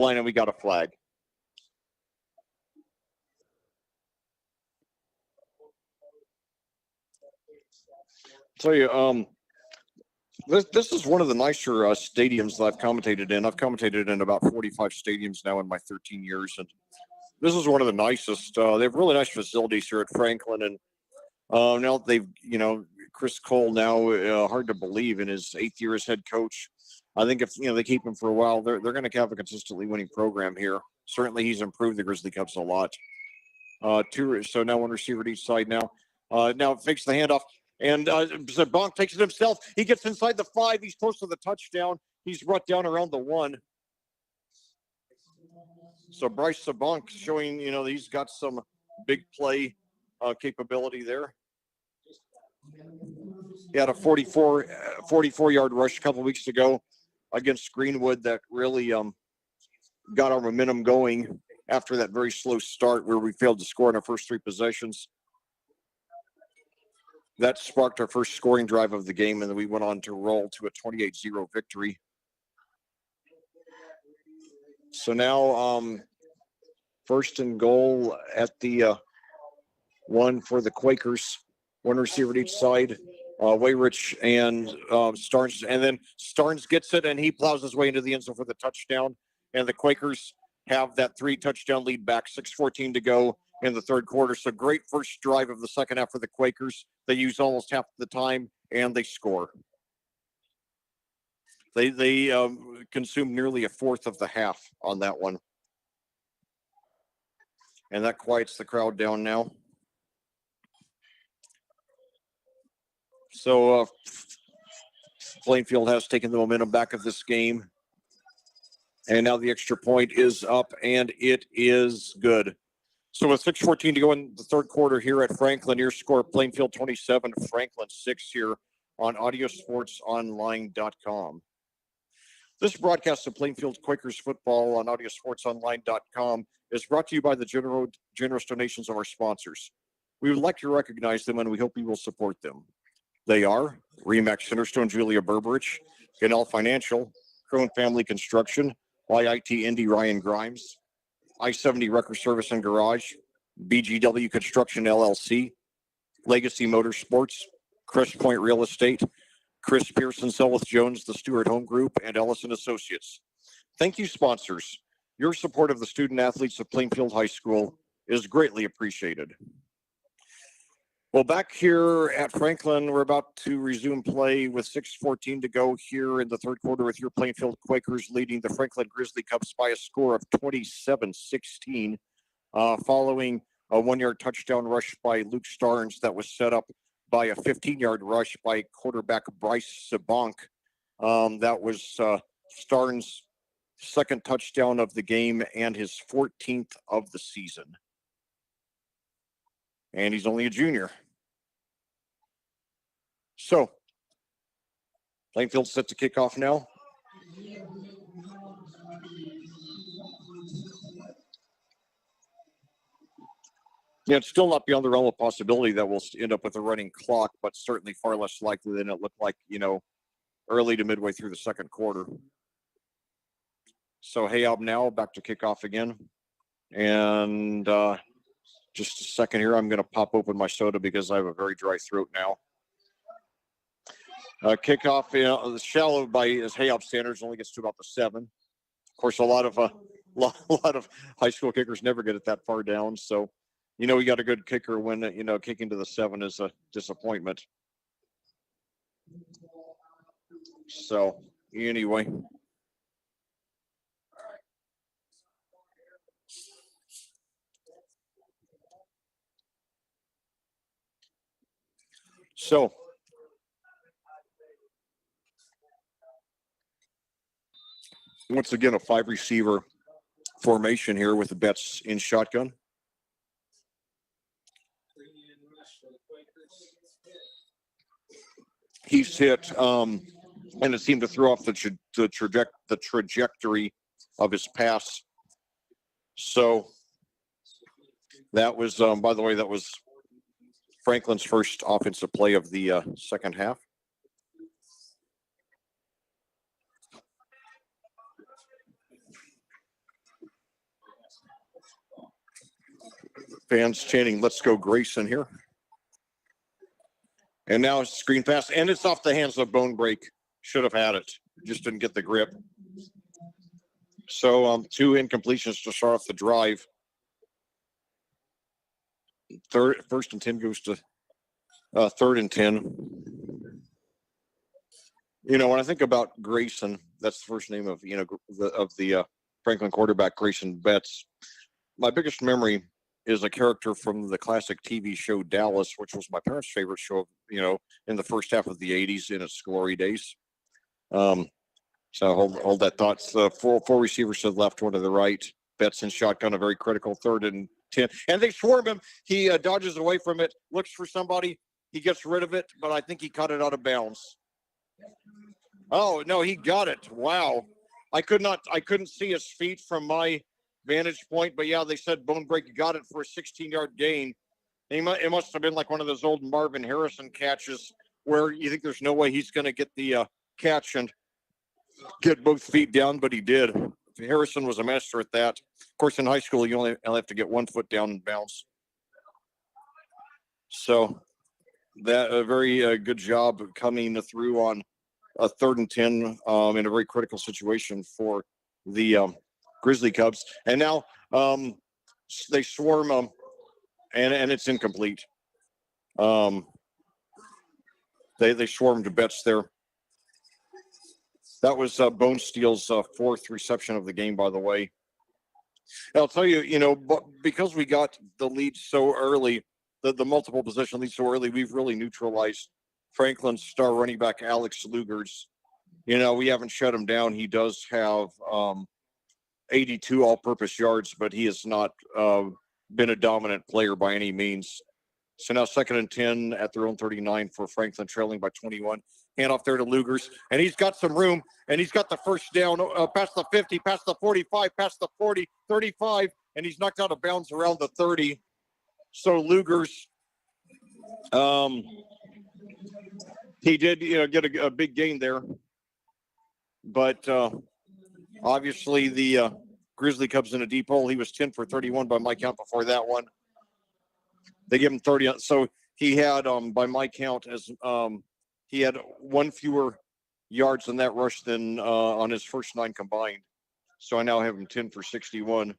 line, and we got a flag. Tell you, this is one of the nicer stadiums that I've commentated in. I've commentated in about 45 stadiums now in my 13 years, and this is one of the nicest. They have really nice facilities here at Franklin, and now they've, Chris Cole now, hard to believe, in his 8th year as head coach. I think if they keep him for a while, they're going to have a consistently winning program here. Certainly, he's improved the Grizzly Cubs a lot. So now one receiver at each side now. Now fakes the handoff. And Sabonk takes it himself. He gets inside the 5. He's close to the touchdown. He's brought down around the 1. So Bryce Sabonk showing, he's got some big play capability there. He had a 44-yard rush a couple weeks ago against Greenwood that really got our momentum going after that very slow start where we failed to score in our first 3 possessions. That sparked our first scoring drive of the game, and then we went on to roll to a 28-0 victory. So now first and goal at the 1 for the Quakers. 1 receiver at each side. Wayrich and Starnes. And then Starnes gets it, and he plows his way into the end zone for the touchdown. And the Quakers have that 3-touchdown lead back, 6:14 to go in the third quarter. So great first drive of the second half for the Quakers. They use almost half the time, and they score. They consume nearly a fourth of the half on that one. And that quiets the crowd down now. So Plainfield has taken the momentum back of this game. And now the extra point is up, and it is good. So with 6:14 to go in the third quarter here at Franklin, your score Plainfield 27, Franklin 6 here on audiosportsonline.com. This broadcast of Plainfield Quakers football on audiosportsonline.com is brought to you by the generous donations of our sponsors. We would like to recognize them, and we hope you will support them. They are Remax Centerstone, Julia Berberich, Ganell Financial, Crone Family Construction, YIT Indy Ryan Grimes, I-70 Record Service and Garage, BGW Construction LLC, Legacy Motorsports, Crest Point Real Estate, Chris Pearson, Selwith Jones, the Stewart Home Group, and Ellison Associates. Thank you, sponsors. Your support of the student athletes of Plainfield High School is greatly appreciated. Well, back here at Franklin, we're about to resume play with 6:14 to go here in the third quarter with your Plainfield Quakers leading the Franklin Grizzly Cubs by a score of 27-16, following a 1-yard touchdown rush by Luke Starnes that was set up by a 15-yard rush by quarterback Bryce Sabonk. That was Starnes' second touchdown of the game and his 14th of the season. And he's only a junior. So, Plainfield set to kick off now. Yeah, it's still not beyond the realm of possibility that we'll end up with a running clock, but certainly far less likely than it looked like, early to midway through the second quarter. So, Hayab now back to kickoff again. And just a second here, I'm going to pop open my soda because I have a very dry throat now. Kickoff, shallow by his Hayab standards, only gets to about the 7. Of course, a lot of high school kickers never get it that far down. So, we got a good kicker when kicking to the 7 is a disappointment. So, anyway. So, once again, a 5-receiver formation here with the Betts in shotgun. He's hit, and it seemed to throw off the trajectory of his pass. So that was, by the way, that was Franklin's first offensive play of the second half. Fans chanting, "Let's go Grayson" here. And now it's screen pass, and it's off the hands of Bone Break. Should have had it. Just didn't get the grip. So 2 incompletions to start off the drive. First and 10 goes to 3rd and 10. When I think about Grayson, that's the first name of the Franklin quarterback, Grayson Betts. My biggest memory is a character from the classic TV show Dallas, which was my parents' favorite show, in the first half of the 80s in its glory days. So hold that thought. Four receivers to the left, one to the right. Betts in shotgun, a very critical 3rd and 10. And they swarm him. He dodges away from it, looks for somebody. He gets rid of it, but I think he caught it out of bounds. Oh, no, he got it. Wow. I couldn't see his feet from my vantage point, but yeah, they said Bone Break got it for a 16-yard gain. It must have been like one of those old Marvin Harrison catches where you think there's no way he's going to get the catch and get both feet down, but he did. Harrison was a master at that. Of course, in high school, you only have to get 1 foot down and bounce. So that a very good job coming through on a 3rd and 10 in a very critical situation for the Grizzly Cubs. And now they swarm them, and it's incomplete. They swarmed Betts there. That was Bone Steel's 4th reception of the game, by the way. I'll tell you, but because we got the lead so early, the multiple possession lead so early, we've really neutralized Franklin's star running back, Alex Lugers. We haven't shut him down. He does have 82 all-purpose yards, but he has not been a dominant player by any means. So now 2nd and 10 at their own 39 for Franklin, trailing by 21. Hand off there to Lugers, and he's got some room, and he's got the first down past the 50, past the 45, past the 40, 35, and he's knocked out of bounds around the 30. So Lugers, he did get a big gain there, but obviously the Grizzly Cubs in a deep hole. He was 10 for 31 by my count before that one. They give him 30, so he had by my count he had 1 fewer yards in that rush than on his first 9 combined. So I now have him 10 for 61.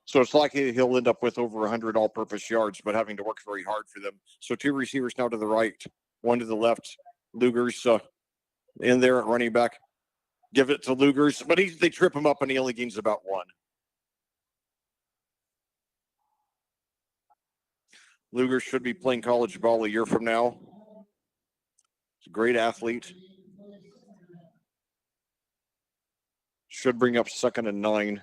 So it's likely he'll end up with over 100 all-purpose yards, but having to work very hard for them. So 2 receivers now to the right, 1 to the left. Lugers in there at running back. Give it to Lugers, but they trip him up, and he only gains about 1. Lugers should be playing college ball a year from now. He's a great athlete. Should bring up 2nd and 9.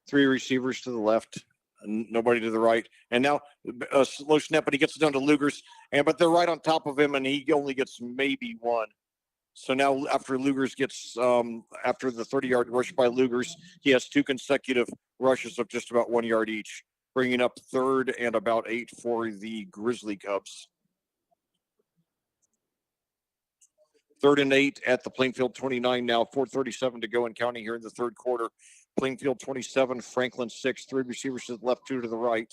Three receivers to the left, nobody to the right. And now a slow snap, but he gets it down to Lugers, but they're right on top of him, and he only gets maybe 1. So now after Lugers gets, after the 30-yard rush by Lugers, he has 2 consecutive rushes of just about 1 yard each, bringing up 3rd and about 8 for the Grizzly Cubs. 3rd and 8 at the Plainfield 29 now, 4:37 to go and counting here in the 3rd quarter. Plainfield 27, Franklin 6, 3 receivers to the left, 2 to the right.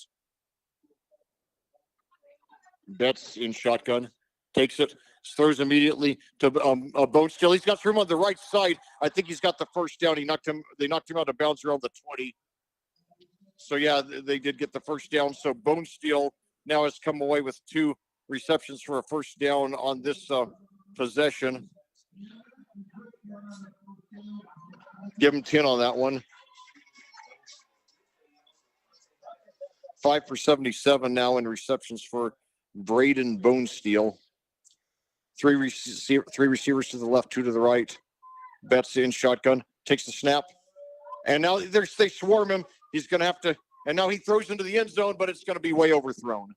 Betts in shotgun, takes it, throws immediately to Bone Steel. He's got room on the right side. I think he's got the first down. They knocked him out of bounds around the 20. So yeah, they did get the first down. So Bone Steel now has come away with 2 receptions for a first down on this possession. Give him 10 on that one. 5 for 77 now in receptions for Braden Bone Steel. 3 receivers to the left, 2 to the right. Betts in shotgun, takes the snap, and now they swarm him. He's going to have to, and now he throws into the end zone, but it's going to be way overthrown.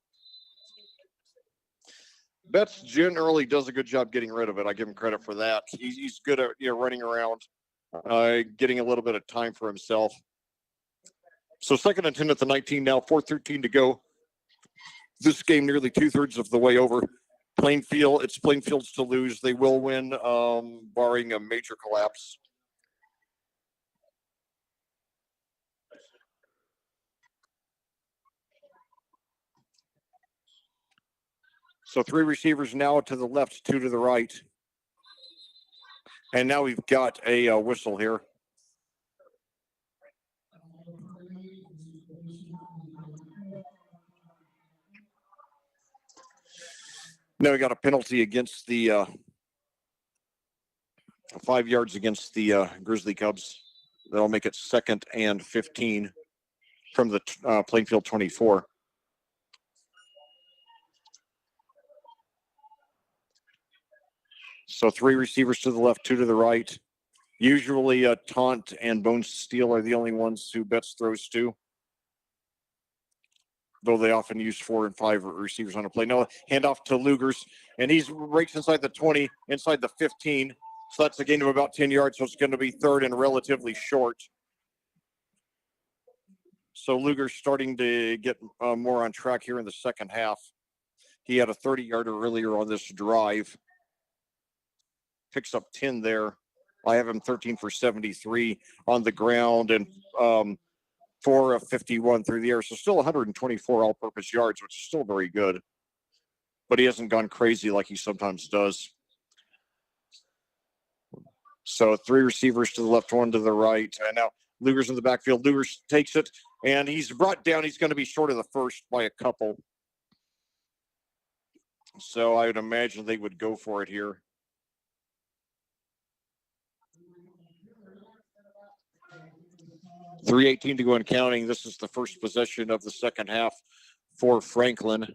Betts generally does a good job getting rid of it. I give him credit for that. He's good at running around, getting a little bit of time for himself. So 2nd and 10 at the 19 now, 4:13 to go. This game nearly 2/3 of the way over. Plainfield, it's Plainfield's to lose. They will win, barring a major collapse. So 3 receivers now to the left, 2 to the right. And now we've got a whistle here. Now we got a penalty against the 5 yards against the Grizzly Cubs. That'll make it 2nd and 15 from the Plainfield 24. So 3 receivers to the left, 2 to the right. Usually Taunt and Bone Steel are the only ones who Betts throws to, though they often use 4 and 5 receivers on a play. Now handoff to Lugers, and he's right inside the 20, inside the 15. So that's a gain of about 10 yards, so it's going to be 3rd and relatively short. So Luger's starting to get more on track here in the second half. He had a 30-yarder earlier on this drive. Picks up 10 there. I have him 13 for 73 on the ground and 4 of 51 through the air. So still 124 all-purpose yards, which is still very good. But he hasn't gone crazy like he sometimes does. So 3 receivers to the left, 1 to the right. And now Luger's in the backfield. Luger's takes it, and he's brought down. He's going to be short of the first by a couple. So I would imagine they would go for it here. .318 to go and counting. This is the first possession of the second half for Franklin.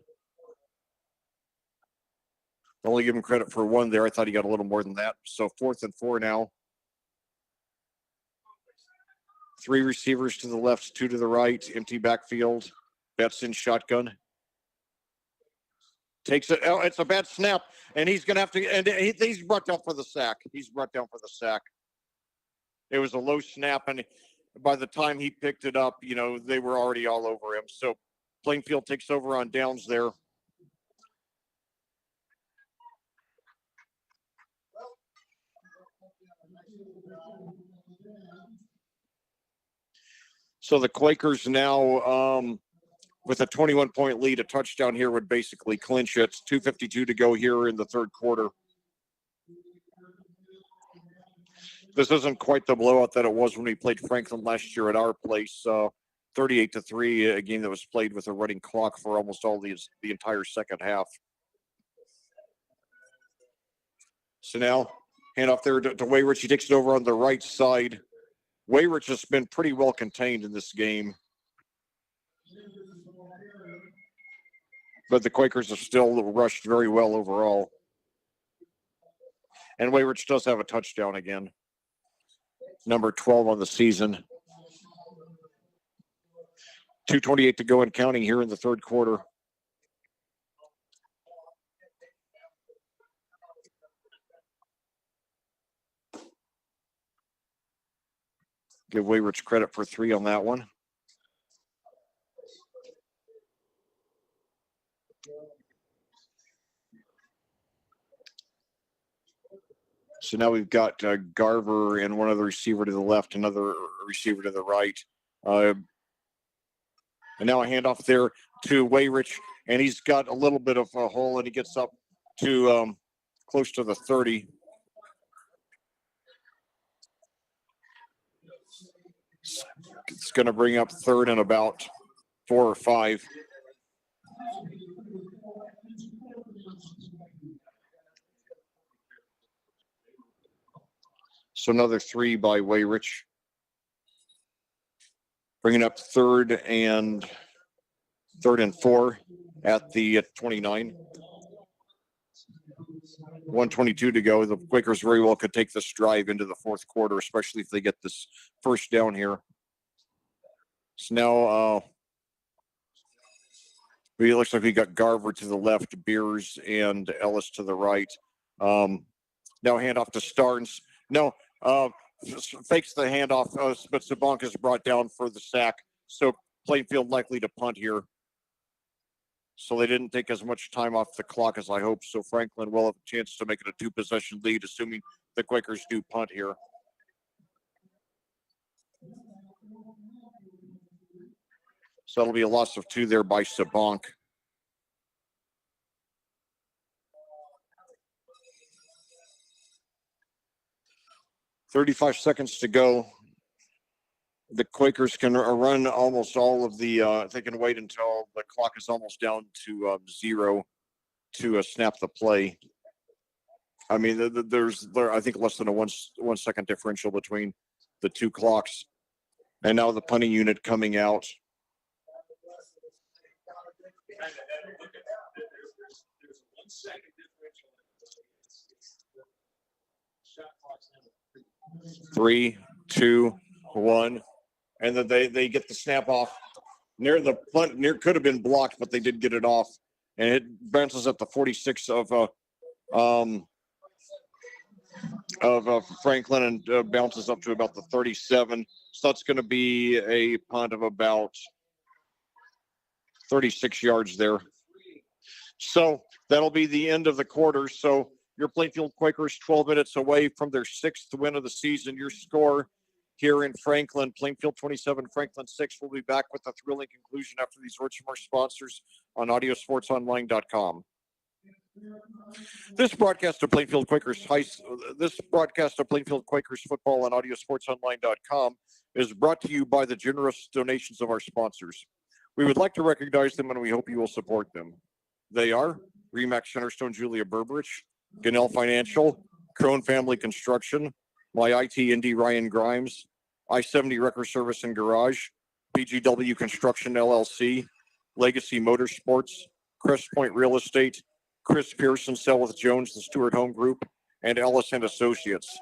Only give him credit for 1 there. I thought he got a little more than that. So 4th and 4 now. 3 receivers to the left, 2 to the right. Empty backfield. Betts in shotgun. Takes it. Oh, it's a bad snap, and he's going to have to. And he's brought down for the sack. He's brought down for the sack. It was a low snap, and by the time he picked it up, they were already all over him. So Plainfield takes over on downs there. So the Quakers now, with a 21-point lead, a touchdown here would basically clinch it. 2:52 to go here in the third quarter. This isn't quite the blowout that it was when we played Franklin last year at our place. 38-3, a game that was played with a running clock for almost all the entire second half. So now, handoff there to Wayrich. He takes it over on the right side. Wayrich has been pretty well contained in this game. But the Quakers have still rushed very well overall. And Wayrich does have a touchdown again. Number 12 on the season. 2:28 to go and counting here in the third quarter. Give Wayrich credit for 3 on that one. So now we've got Garver and one other receiver to the left, another receiver to the right. And now a handoff there to Wayrich, and he's got a little bit of a hole, and he gets up to close to the 30. It's going to bring up 3rd and about 4 or 5. So another 3 by Wayrich. Bringing up 3rd and 4 at the 29. 1:22 to go. The Quakers very well could take this drive into the fourth quarter, especially if they get this first down here. So now it looks like we got Garver to the left, Beers and Ellis to the right. Now handoff to Starnes. No, fakes the handoff, but Sabank is brought down for the sack. So Plainfield likely to punt here. So they didn't take as much time off the clock as I hoped. So Franklin will have a chance to make it a 2-possession lead, assuming the Quakers do punt here. So that'll be a loss of 2 there by Sabank. "35 seconds to go. The Quakers can run almost all of the, they can wait until the clock is almost down to 0 to snap the play. I mean, there's I think less than a 1 second differential between the two clocks. And now the punting unit coming out. Three, two, one, and then they get the snap off. Near the punt, could have been blocked, but they did get it off, and it bounces at the 46 of Franklin and bounces up to about the 37. So that's going to be a punt of about 36 yards there. So that'll be the end of the quarter. So your Plainfield Quakers 12 minutes away from their 6th win of the season. Your score here in Franklin, Plainfield 27, Franklin 6. We'll be back with a thrilling conclusion after these words from our sponsors on audiosportsonline.com. This broadcast of Plainfield Quakers football on audiosportsonline.com is brought to you by the generous donations of our sponsors. We would like to recognize them, and we hope you will support them. They are Remax Centerstone Julia Berberich, Ganell Financial, Crone Family Construction, My IT Indy Ryan Grimes, I-70 Wrecker Service and Garage, BGW Construction LLC, Legacy Motorsports, Crest Point Real Estate, Chris Pearson, Selwith Jones, the Stewart Home Group, and Ellis and Associates.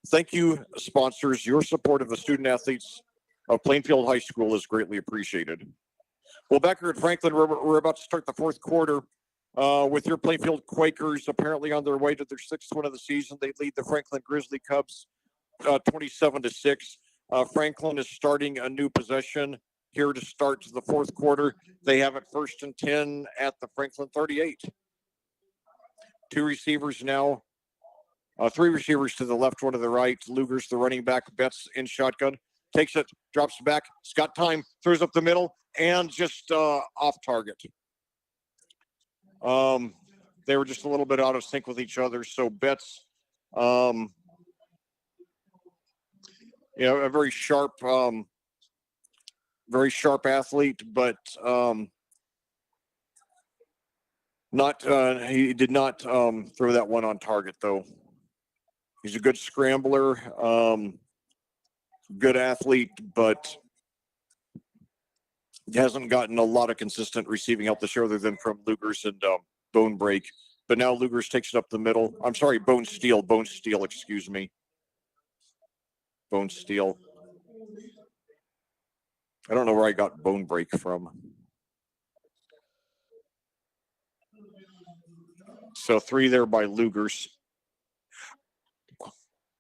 Thank you, sponsors. Your support of the student athletes of Plainfield High School is greatly appreciated. Well, back here at Franklin, we're about to start the 4th quarter with your Plainfield Quakers apparently on their way to their 6th win of the season. They lead the Franklin Grizzly Cubs 27-6. Franklin is starting a new possession here to start the 4th quarter. They have it 1st and 10 at the Franklin 38. 2 receivers now. 3 receivers to the left, 1 to the right. Luger's the running back. Betts in shotgun. Takes it, drops back. He's got time. Throws up the middle and just off target. They were just a little bit out of sync with each other. So Betts, a very sharp athlete, but he did not throw that one on target though. He's a good scrambler, good athlete, but hasn't gotten a lot of consistent receiving help this year other than from Lugers and Bone Break. But now Lugers takes it up the middle. I'm sorry, Bone Steel, excuse me. Bone Steel. I don't know where I got Bone Break from. So 3 there by Lugers.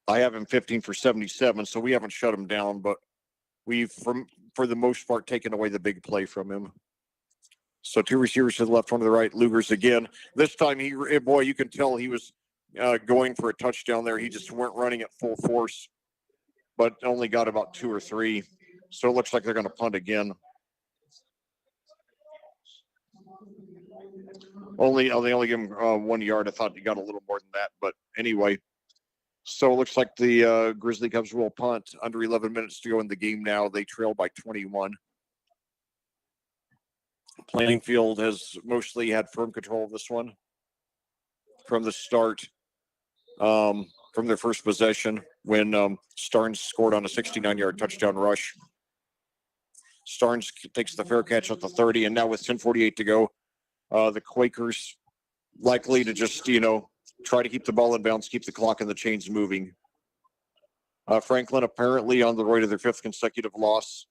I have him 15 for 77, so we haven't shut him down, but we've, for the most part, taken away the big play from him. So 2 receivers to the left, 1 to the right. Lugers again. This time, you can tell he was going for a touchdown there. He just weren't running at full force, but only got about 2 or 3. So it looks like they're going to punt again. They only give him 1 yard. I thought he got a little more than that, but anyway. So it looks like the Grizzly Cubs will punt. Under 11 minutes to go in the game now. They trail by 21. Plainfield has mostly had firm control of this one from the start, from their first possession when Starnes scored on a 69-yard touchdown rush. Starnes takes the fair catch at the 30, and now with 10:48 to go, the Quakers likely to just, try to keep the ball in bounds, keep the clock and the chains moving. Franklin apparently on the way to their 5th consecutive loss.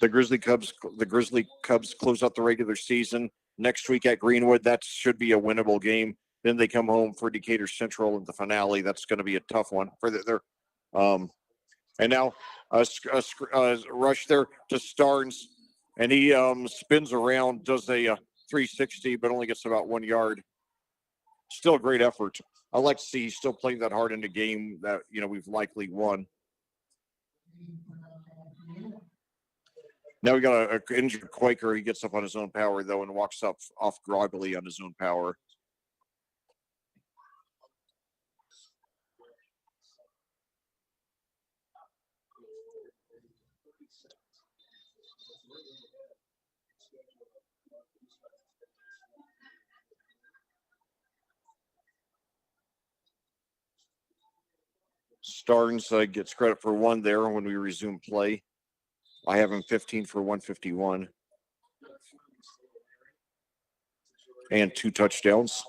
The Grizzly Cubs close out the regular season next week at Greenwood. That should be a winnable game. Then they come home for Decatur Central in the finale. That's going to be a tough one for their. And now a rush there to Starnes, and he spins around, does a 360, but only gets about 1 yard. Still a great effort. I like to see he's still playing that hard in a game that we've likely won. Now we got an injured Quaker. He gets up on his own power though and walks up off groggily on his own power. Starnes gets credit for 1 there when we resume play. I have him 15 for 151 and 2 touchdowns.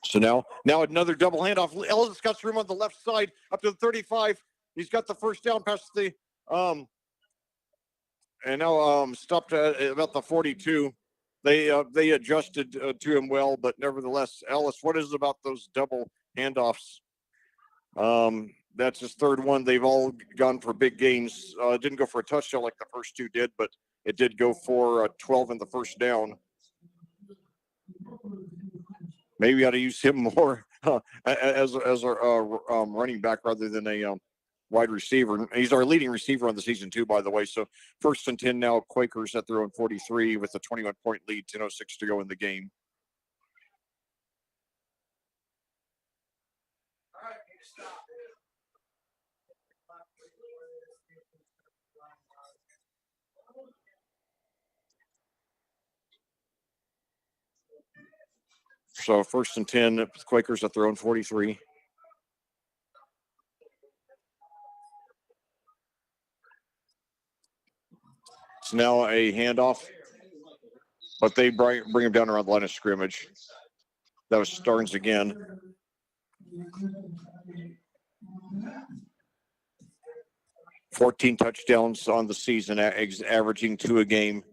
So now another double handoff. Ellis got room on the left side up to the 35. He's got the first down past the and now stopped at about the 42. They adjusted to him well, but nevertheless, Ellis, what is it about those double handoffs? That's his 3rd one. They've all gone for big gains. Didn't go for a touchdown like the first 2 did, but it did go for 12 in the first down. Maybe we ought to use him more as our running back rather than a wide receiver. He's our leading receiver on the season too, by the way. So 1st and 10 now. Quakers at their own 43 with a 21-point lead, 10:06 to go in the game. So 1st and 10, Quakers at their own 43. It's now a handoff, but they bring him down around the line of scrimmage. That was Starnes again. $14 touchdowns on the season, averaging 2 a game.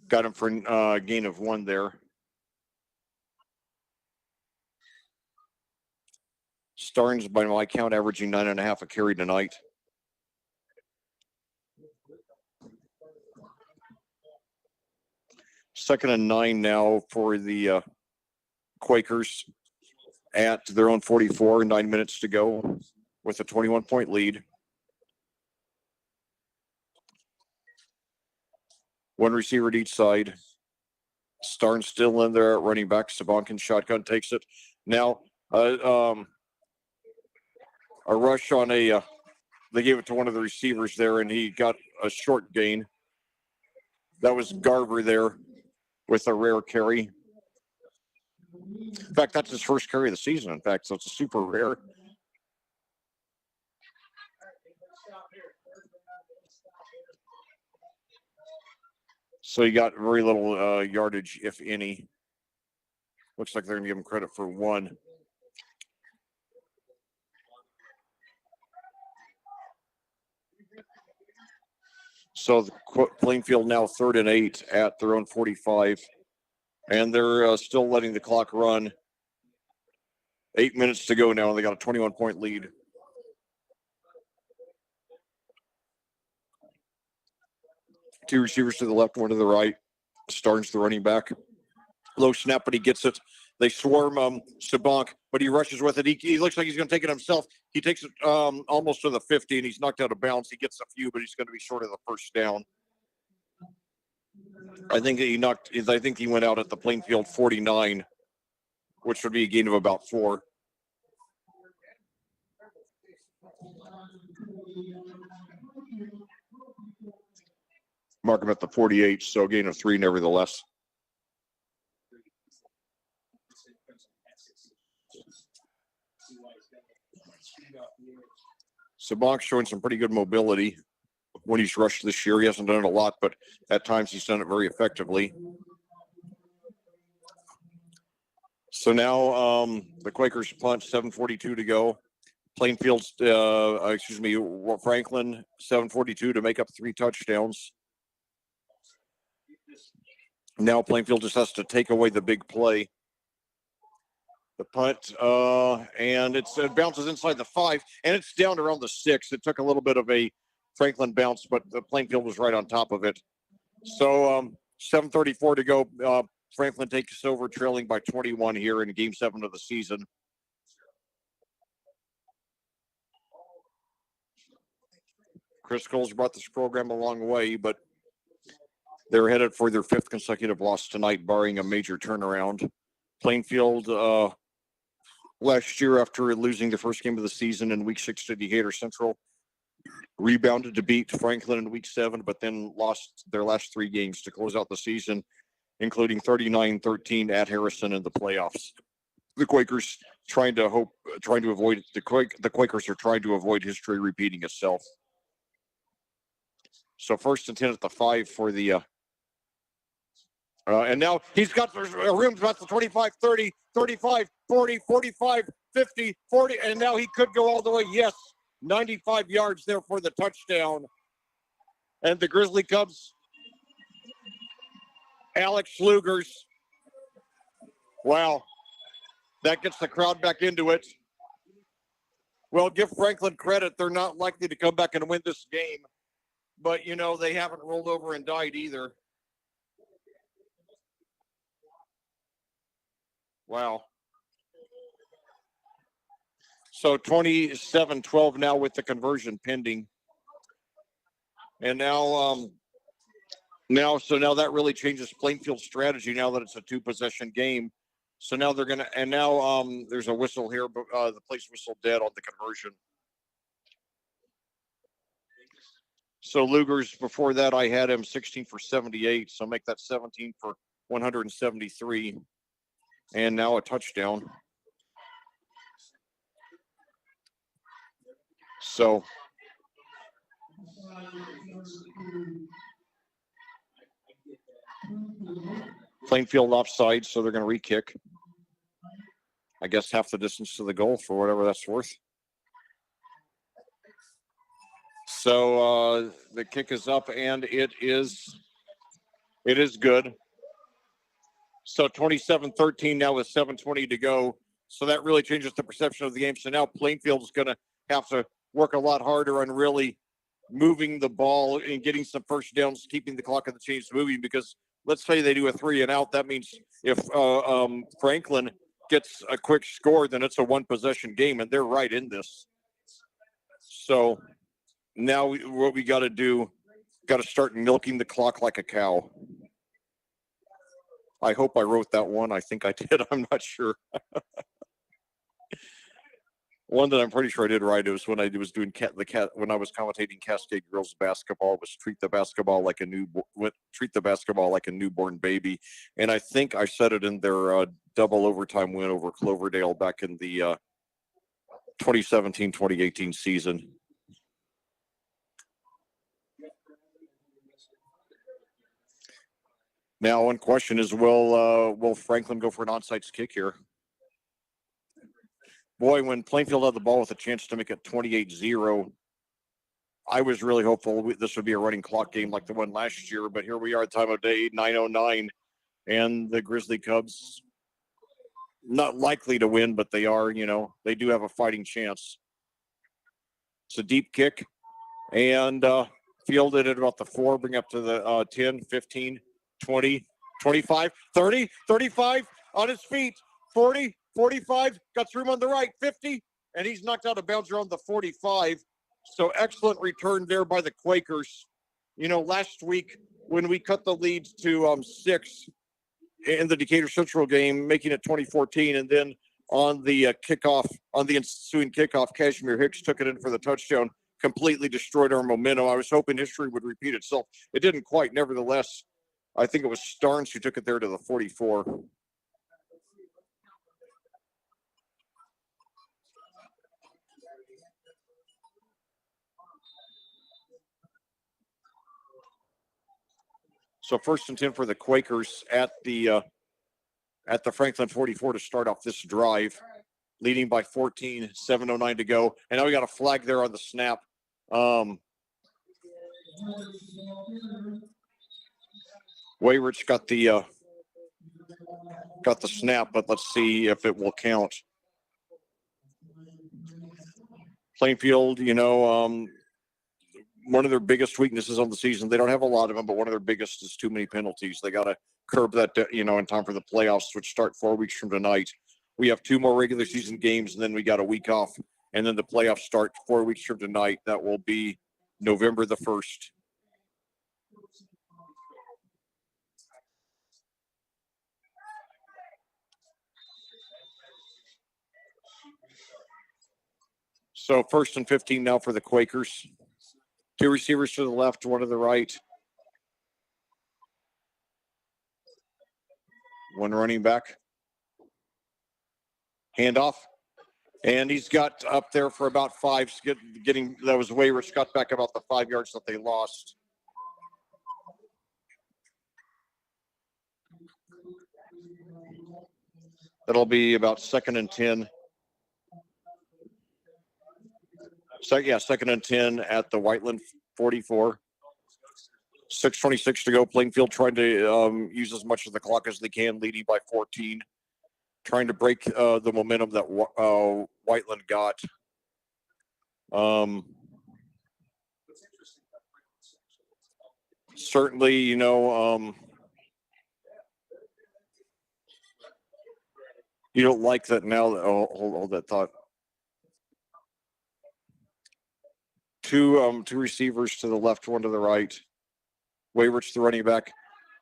Got him for a gain of 1 there. Starnes, by my count, averaging 9.5 a carry tonight. Second and 9 now for the Quakers at their own 44, 9 minutes to go with a 21-point lead. 1 receiver at each side. Starnes still in there at running back. Sabankin shotgun takes it. Now a rush on they gave it to one of the receivers there, and he got a short gain. That was Garver there with a rare carry. In fact, that's his first carry of the season, in fact, so it's a super rare. So you got very little yardage, if any. Looks like they're going to give him credit for 1. So Plainfield now 3rd and 8 at their own 45. And they're still letting the clock run. 8 minutes to go now, and they got a 21-point lead. Two receivers to the left, 1 to the right. Starnes the running back. Low snap, but he gets it. They swarm Sabank, but he rushes with it. He looks like he's going to take it himself. He takes it almost to the 50, and he's knocked out of bounds. He gets a few, but he's going to be short of the first down. I think he went out at the Plainfield 49, which would be a gain of about 4. Mark him at the 48, so a gain of 3 nevertheless. Sabank showing some pretty good mobility when he's rushed this year. He hasn't done it a lot, but at times he's done it very effectively. So now the Quakers punt, 7:42 to go. Plainfield's, Franklin, 7:42 to make up 3 touchdowns. Now Plainfield just has to take away the big play. The punt, and it bounces inside the 5, and it's down around the 6. It took a little bit of a Franklin bounce, but the Plainfield was right on top of it. So 7:34 to go. Franklin takes over, trailing by 21 here in Game 7 of the season. Chris Cole's brought this program a long way, but they're headed for their 5th consecutive loss tonight, barring a major turnaround. Plainfield, last year, after losing the first game of the season in Week 6 to Decatur Central, rebounded to beat Franklin in Week 7, but then lost their last 3 games to close out the season, including 39-13 at Harrison in the playoffs. The Quakers trying to avoid the Quakers are trying to avoid history repeating itself. So 1st and 10 at the 5 for the and now he's got room about the 25, 30, 35, 40, 45, 50, 40, and now he could go all the way. Yes, 95 yards there for the touchdown. And the Grizzly Cubs, Alex Lugers. Wow, that gets the crowd back into it. Well, give Franklin credit. They're not likely to come back and win this game. But, they haven't rolled over and died either. Wow. So 27-12 now with the conversion pending. And now that really changes Plainfield's strategy now that it's a 2-possession game. So now they're going to, and now there's a whistle here, but the place whistle dead on the conversion. So Lugers, before that, I had him 16 for 78. So make that 17 for 173. And now a touchdown. So Plainfield offside, so they're going to re-kick. I guess half the distance to the goal for whatever that's worth. So the kick is up, and it is good. So 27-13 now with 7:20 to go. So that really changes the perception of the game. So now Plainfield is going to have to work a lot harder on really moving the ball and getting some first downs, keeping the clock on the chains moving, because let's say they do a 3 and out. That means if Franklin gets a quick score, then it's a 1-possession game, and they're right in this. So now what we got to do, got to start milking the clock like a cow. I hope I wrote that one. I think I did. I'm not sure. One that I'm pretty sure I did right. It was when I was doing when I was commentating Cascade girls basketball. Was treat the basketball like a newborn baby, and I think I said it in their double overtime win over Cloverdale back in the 2017-2018 season. Now, one question is, will Franklin go for an onside kick here? Boy, when Plainfield had the ball with a chance to make it 28-0, I was really hopeful this would be a running clock game like the one last year. But here we are at time of day, 9:09, and the Grizzly Cubs not likely to win, but they are. They do have a fighting chance. It's a deep kick, and fielded at about the 4, bring up to the 10, 15, 20, 25, 30, 35 on his feet, 40, 45, got room on the right, 50, and he's knocked out of bounds around the 45. So excellent return there by the Quakers. Last week when we cut the lead to 6 in the Decatur Central game, making it 2014, and then on the ensuing kickoff, Kashmir Hicks took it in for the touchdown, completely destroyed our momentum. I was hoping history would repeat itself. It didn't quite. Nevertheless, I think it was Starnes who took it there to the 44. So 1st and 10 for the Quakers at the at the Franklin 44 to start off this drive, leading by 14, 7:09 to go. And now we got a flag there on the snap. Wayrich got the snap, but let's see if it will count. Plainfield, one of their biggest weaknesses on the season, they don't have a lot of them, but one of their biggest is too many penalties. They got to curb that, in time for the playoffs, which start 4 weeks from tonight. We have 2 more regular season games, and then we got a week off, and then the playoffs start 4 weeks from tonight. That will be November the 1st. So 1st and 15 now for the Quakers. 2 receivers to the left, 1 to the right. 1 running back. Handoff. And he's got up there for about 5, getting that was Wayrich, got back about the 5 yards that they lost. That'll be about 2nd and 10. So, 2nd and 10 at the Whiteland 44. 6:26 to go. Plainfield trying to use as much of the clock as they can, leading by 14. Trying to break the momentum that Whiteland got. Certainly, you don't like that now. Hold that thought. Two receivers to the left, 1 to the right. Wayrich, the running back.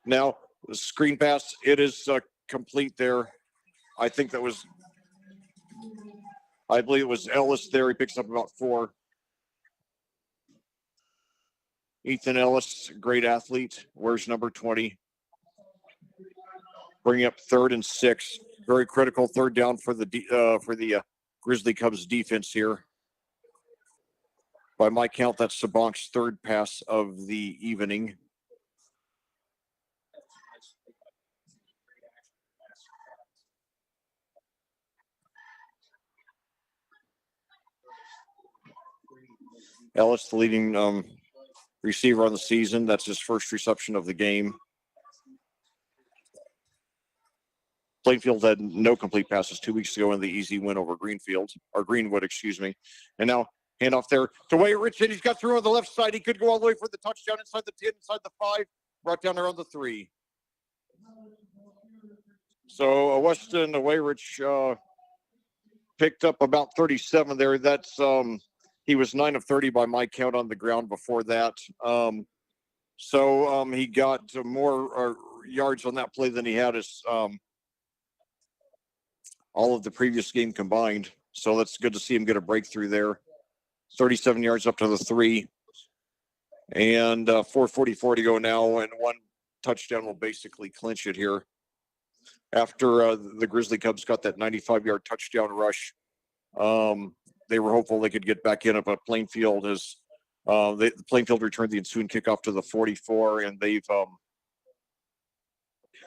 Now, the screen pass, it is complete there. I believe it was Ellis there. He picks up about 4. Ethan Ellis, great athlete. Wears number 20. Bringing up 3rd and 6. Very critical 3rd down for the Grizzly Cubs defense here. By my count, that's Sabank's 3rd pass of the evening. Ellis, the leading receiver on the season. That's his 1st reception of the game. Plainfield had no complete passes 2 weeks ago in the easy win over Greenwood, excuse me. And now handoff there to Wayrich, and he's got through on the left side. He could go all the way for the touchdown inside the 10, inside the 5, brought down around the 3. So Weston Wayrich picked up about 37 there. That's he was 9 of 30 by my count on the ground before that. So he got more yards on that play than he had as all of the previous game combined. So that's good to see him get a breakthrough there. 37 yards up to the 3. And 4:44 to go now, and 1 touchdown will basically clinch it here. After the Grizzly Cubs got that 95-yard touchdown rush, they were hopeful they could get back in it, but Plainfield Plainfield returned the ensuing kickoff to the 44, and they've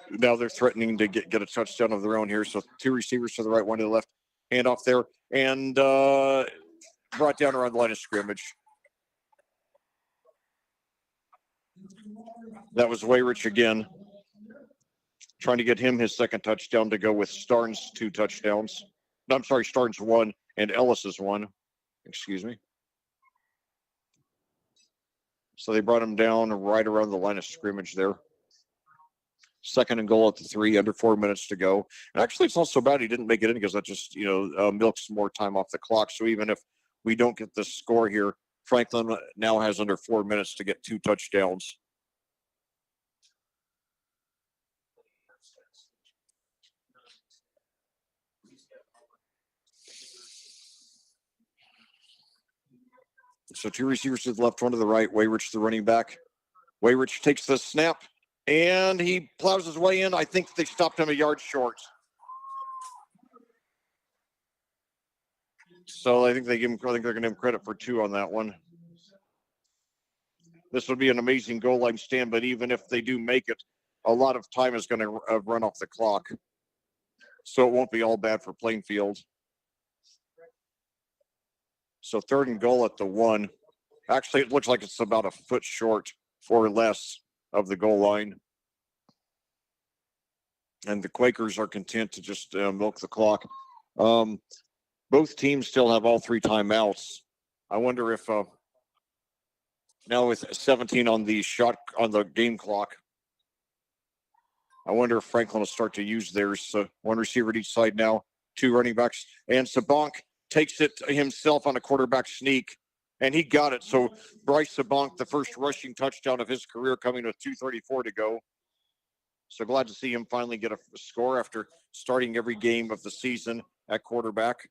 now they're threatening to get a touchdown of their own here. So 2 receivers to the right, 1 to the left, handoff there, and brought down around the line of scrimmage. That was Wayrich again, trying to get him his 2nd touchdown to go with Starnes' 2 touchdowns. No, I'm sorry, Starnes 1 and Ellis's 1. Excuse me. So they brought him down right around the line of scrimmage there. 2nd and goal at the 3, under 4 minutes to go. And actually, it's not so bad he didn't make it in, because that just, milks more time off the clock. So even if we don't get the score here, Franklin now has under 4 minutes to get 2 touchdowns. So 2 receivers to the left, 1 to the right. Wayrich, the running back. Wayrich takes the snap, and he plows his way in. I think they stopped him a yard short. So I think they're going to give him credit for 2 on that one. This would be an amazing goal line stand, but even if they do make it, a lot of time is going to run off the clock. so it won't be all bad for Plainfield. So 3rd and goal at the 1. Actually, it looks like it's about a foot short or less of the goal line. And the Quakers are content to just milk the clock. Both teams still have all 3 timeouts. I wonder if now with 17 on the game clock, I wonder if Franklin will start to use theirs. 1 receiver at each side now, 2 running backs, and Sabank takes it himself on a quarterback sneak, and he got it. So Bryce Sabank, the first rushing touchdown of his career, coming with 2:34 to go. So glad to see him finally get a score after starting every game of the season at quarterback.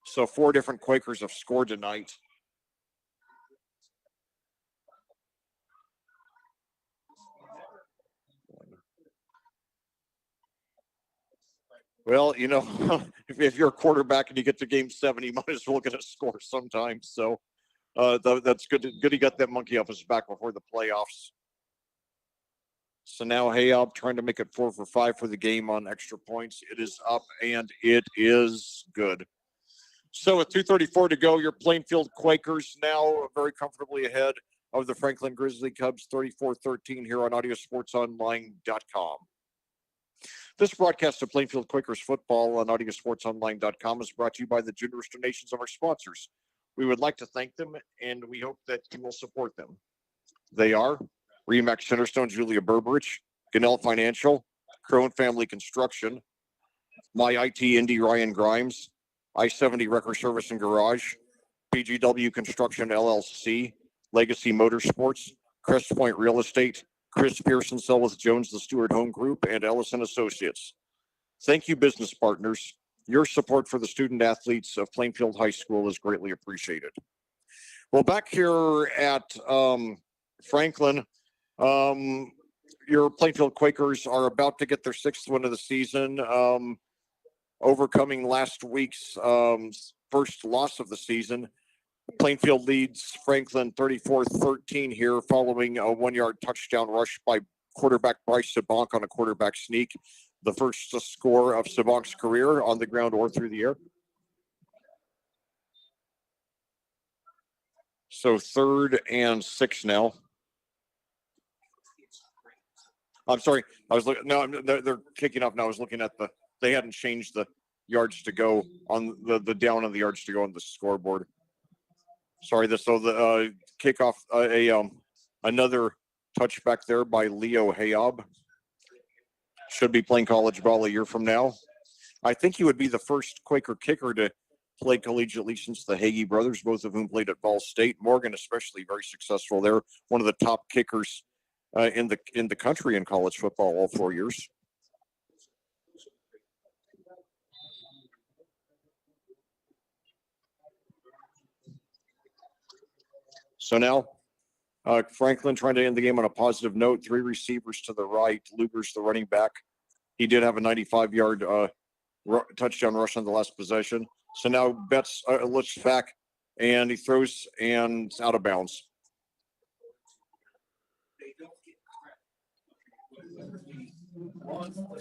So 4 different Quakers have scored tonight. Well, if you're a quarterback and you get to game 7, you might as well get a score sometimes. So that's good. Good he got that monkey off his back before the playoffs. So now Hayab trying to make it 4 for 5 for the game on extra points. It is up and it is good. So with 2:34 to go, your Plainfield Quakers now very comfortably ahead of the Franklin Grizzly Cubs 34-13 here on audiosportsonline.com. This broadcast of Plainfield Quakers football on audiosportsonline.com is brought to you by the generous donations of our sponsors. We would like to thank them, and we hope that you will support them. They are Remax Centerstone, Julia Berberich, Gannell Financial, Crone Family Construction, My IT Indy Ryan Grimes, I-70 Wrecker Service and Garage, PGW Construction LLC, Legacy Motorsports, Crest Point Real Estate, Chris Pearson, Selwith Jones, the Stewart Home Group, and Ellison Associates. Thank you, business partners. Your support for the student athletes of Plainfield High School is greatly appreciated. Well, back here at Franklin, your Plainfield Quakers are about to get their 6th win of the season, overcoming last week's first loss of the season. Plainfield leads Franklin 34-13 here following a 1-yard touchdown rush by quarterback Bryce Sabank on a quarterback sneak, the first score of Sabank's career on the ground or through the air. So 3rd and 6 now. I'm sorry. I was looking. No, they're kicking off now. I was looking at they hadn't changed the yards to go on the down of the yards to go on the scoreboard. Sorry. So the kickoff, another touchback there by Leo Hayab. Should be playing college ball a year from now. I think he would be the first Quaker kicker to play collegiately since the Hagee brothers, both of whom played at Ball State. Morgan, especially, very successful there. One of the top kickers in the country in college football all 4 years. So now Franklin trying to end the game on a positive note. 3 receivers to the right. Luger's the running back. He did have a 95-yard touchdown rush on the last possession. So now Betts looks back and he throws and it's out of bounds.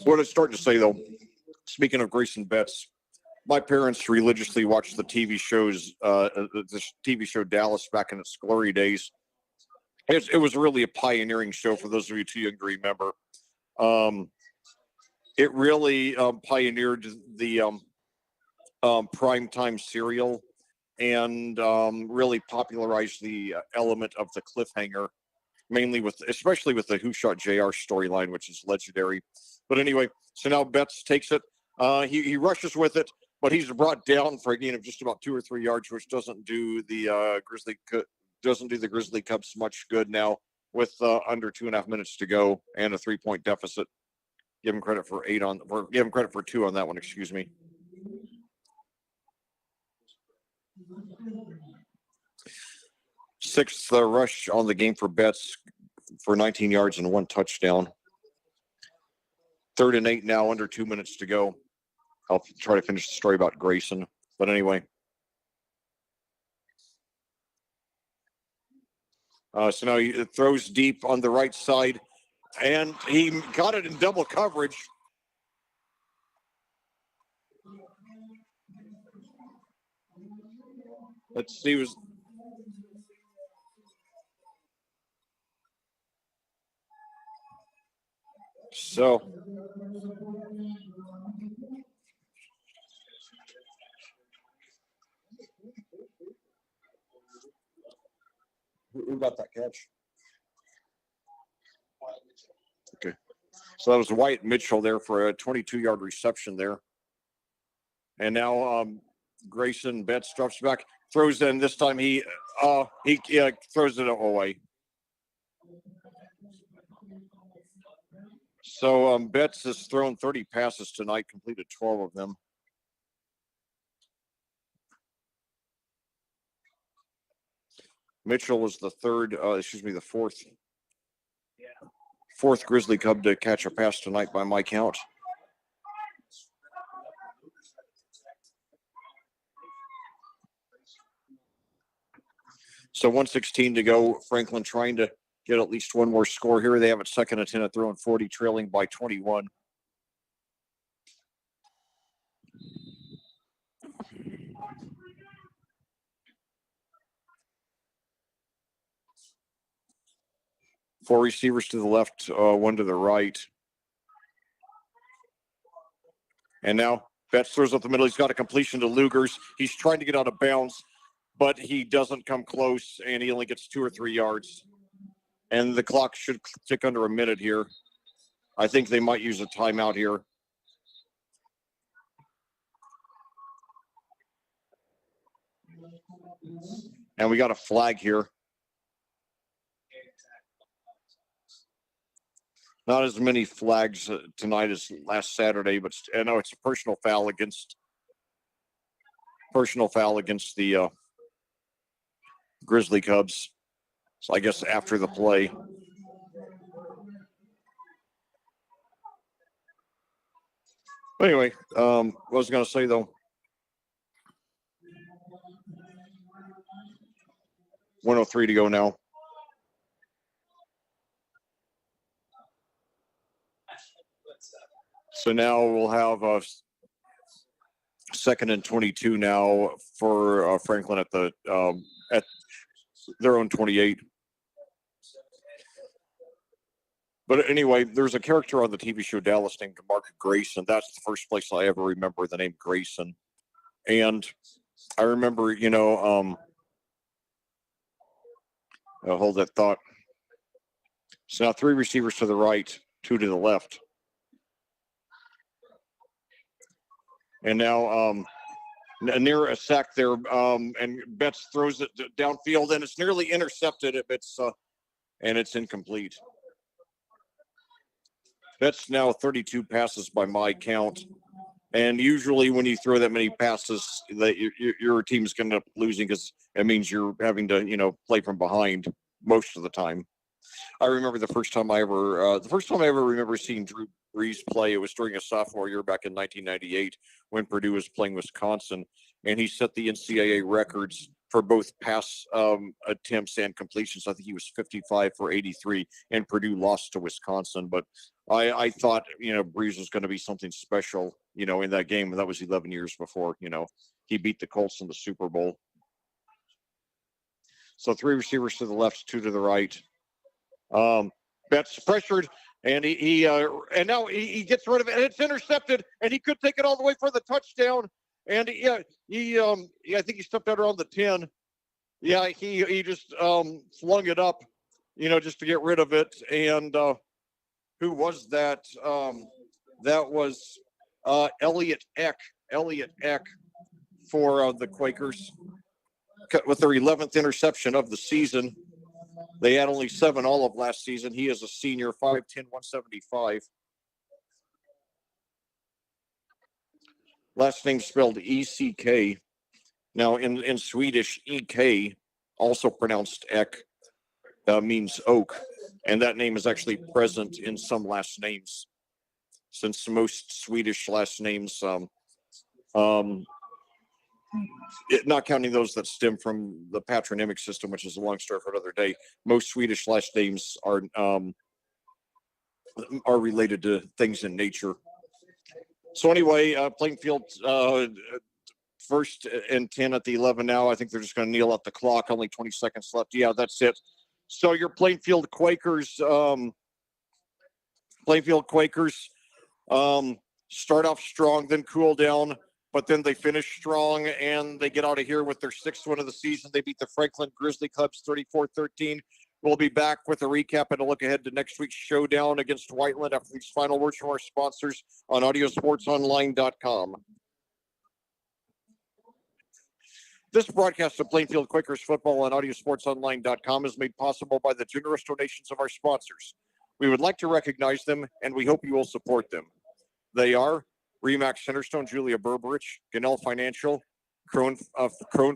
What it's starting to say, though, speaking of Grayson Betts, my parents religiously watched the TV shows, the TV show Dallas back in its glory days. It was really a pioneering show for those of you too young to remember. It really pioneered the primetime serial and really popularized the element of the cliffhanger, especially with the Who Shot JR storyline, which is legendary. But anyway, so now Betts takes it. He rushes with it, but he's brought down for a gain of just about 2 or 3 yards, which doesn't do the Grizzly Cubs much good now with under 2.5 minutes to go and a 3-point deficit. Give him credit for 2 on that one. Excuse me. Sixth rush on the game for Betts for 19 yards and 1 touchdown. 3rd and 8 now, under 2 minutes to go. I'll try to finish the story about Grayson. But anyway. So now he throws deep on the right side, and he got it in double coverage. Let's see. Was so. Who got that catch? Okay. So that was Wyatt Mitchell there for a 22-yard reception there. And now Grayson Betts drops back, throws in. This time he throws it away. So Betts has thrown 30 passes tonight, completed 12 of them. Mitchell was the fourth Grizzly Cub to catch a pass tonight by my count. So 1:16 to go. Franklin trying to get at least one more score here. They have it 2nd and 10 at throwing 40, trailing by 21. Four receivers to the left, one to the right. And now Betts throws up the middle. He's got a completion to Lugers. He's trying to get out of bounds, but he doesn't come close, and he only gets 2 or 3 yards. And the clock should tick under a minute here. I think they might use a timeout here. And we got a flag here. Not as many flags tonight as last Saturday, but I know it's a personal foul against the Grizzly Cubs. So I guess after the play. Anyway, what I was going to say though, 1:03 to go now. So now we'll have a 2nd and 22 now for Franklin at their own 28. But anyway, there's a character on the TV show Dallas named Mark Grayson. That's the first place I ever remember the name Grayson. And I remember, hold that thought. So now 3 receivers to the right, 2 to the left. And now near a sack there, and Betts throws it downfield, and it's nearly intercepted. And it's incomplete. That's now 32 passes by my count. And usually when you throw that many passes, that your team is going to end up losing because it means you're having to, play from behind most of the time. I remember the first time I ever remember seeing Drew Brees play, it was during a sophomore year back in 1998 when Purdue was playing Wisconsin, and he set the NCAA records for both pass attempts and completions. I think he was 55 for 83, and Purdue lost to Wisconsin. But I thought, Brees was going to be something special, in that game. And that was 11 years before, he beat the Colts in the Super Bowl. So 3 receivers to the left, 2 to the right. Betts pressured, and and now he gets rid of it, and it's intercepted, and he could take it all the way for the touchdown. And I think he stepped out around the 10. Yeah, he just flung it up, just to get rid of it. And who was that? That was Elliott Eck for the Quakers with their 11th interception of the season. They had only 7 all of last season. He is a senior, 5'10", 175. Last name spelled E-C-K. Now, in Swedish, E-K, also pronounced Ek, means oak. And that name is actually present in some last names, since most Swedish last names, not counting those that stem from the patronymic system, which is a long story for another day, most Swedish last names are related to things in nature. So anyway, Plainfield First and 10 at the 11 now. I think they're just going to kneel at the clock. Only 20 seconds left. Yeah, that's it. So your Plainfield Quakers, start off strong, then cool down, but then they finish strong and they get out of here with their sixth win of the season. They beat the Franklin Grizzly Cubs 34-13. We'll be back with a recap and a look ahead to next week's showdown against Whiteland after these final words from our sponsors on audiosportsonline.com. This broadcast of Plainfield Quakers football on audiosportsonline.com is made possible by the generous donations of our sponsors. We would like to recognize them, and we hope you will support them. They are Remax Centerstone, Julia Berberich, Ganell Financial, Crone